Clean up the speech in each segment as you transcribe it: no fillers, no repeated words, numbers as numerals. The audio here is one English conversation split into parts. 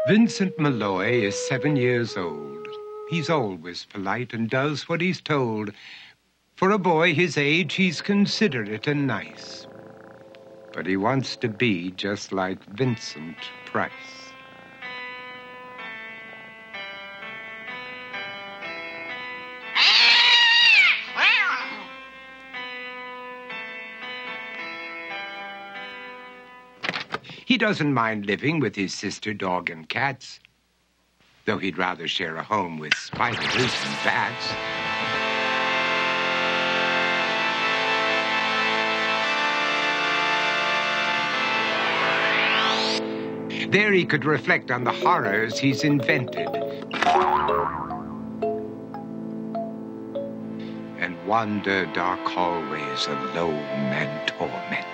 Vincent Malloy is 7 years old. He's always polite and does what he's told. For a boy his age, he's considerate and nice. But he wants to be just like Vincent Price. He doesn't mind living with his sister, dog, and cats, though he'd rather share a home with spiders and bats. There he could reflect on the horrors he's invented and wander dark hallways alone and tormented.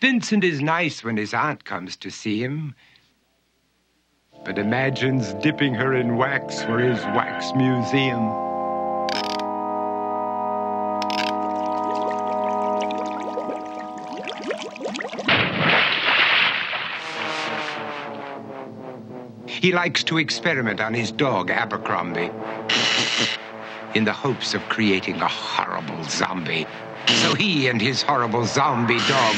Vincent is nice when his aunt comes to see him, but imagines dipping her in wax for his wax museum. He likes to experiment on his dog, Abercrombie, in the hopes of creating a horrible zombie. So he and his horrible zombie dog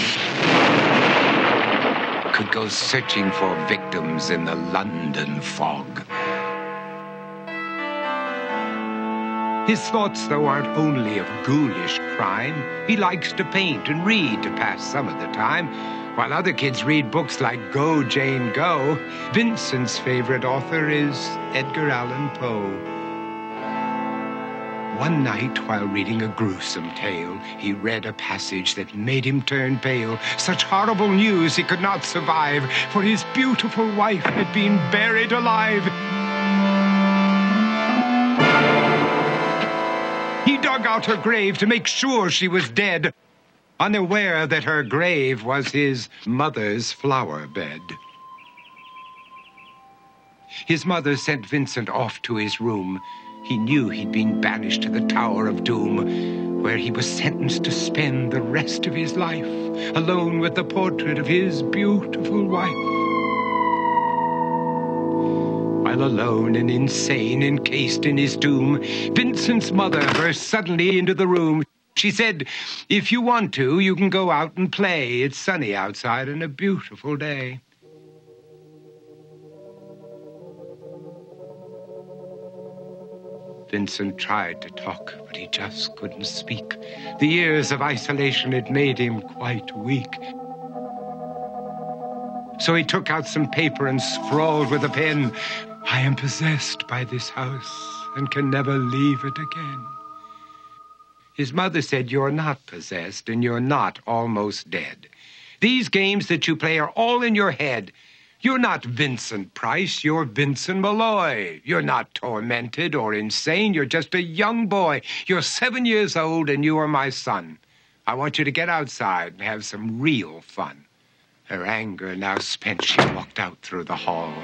could go searching for victims in the London fog. His thoughts, though, aren't only of ghoulish crime. He likes to paint and read to pass some of the time. While other kids read books like Go, Jane, Go, Vincent's favorite author is Edgar Allan Poe. One night, while reading a gruesome tale, he read a passage that made him turn pale. Such horrible news he could not survive, for his beautiful wife had been buried alive. He dug out her grave to make sure she was dead, unaware that her grave was his mother's flower bed. His mother sent Vincent off to his room. He knew he'd been banished to the Tower of Doom, where he was sentenced to spend the rest of his life alone with the portrait of his beautiful wife. While alone and insane, encased in his tomb, Vincent's mother burst suddenly into the room. She said, "If you want to, you can go out and play. It's sunny outside and a beautiful day." Vincent tried to talk, but he just couldn't speak. The years of isolation had made him quite weak. So he took out some paper and scrawled with a pen, "I am possessed by this house and can never leave it again." His mother said, "You're not possessed and you're not almost dead. These games that you play are all in your head. You're not Vincent Price, you're Vincent Malloy. You're not tormented or insane, you're just a young boy. You're 7 years old and you are my son. I want you to get outside and have some real fun." Her anger now spent, she walked out through the hall.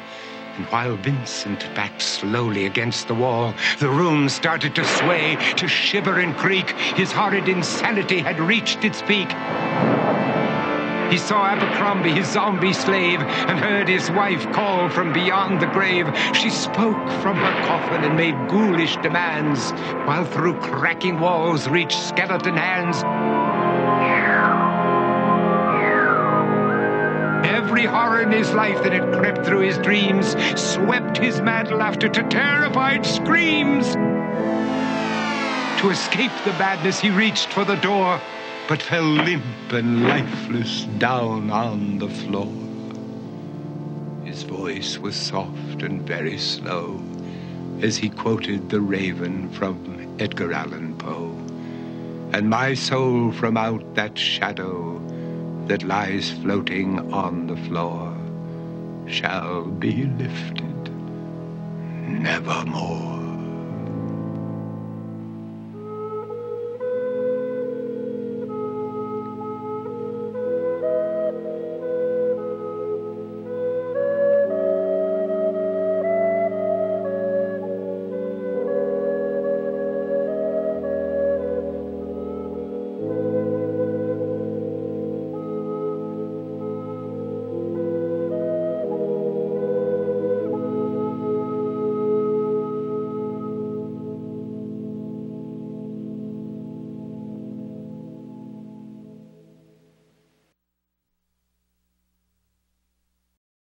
And while Vincent backed slowly against the wall, the room started to sway, to shiver and creak. His horrid insanity had reached its peak. He saw Abercrombie, his zombie slave, and heard his wife call from beyond the grave. She spoke from her coffin and made ghoulish demands, while through cracking walls reached skeleton hands. Every horror in his life that had crept through his dreams swept his mad laughter to terrified screams. To escape the madness, he reached for the door, but fell limp and lifeless down on the floor. His voice was soft and very slow as he quoted The Raven from Edgar Allan Poe. "And my soul from out that shadow that lies floating on the floor shall be lifted nevermore."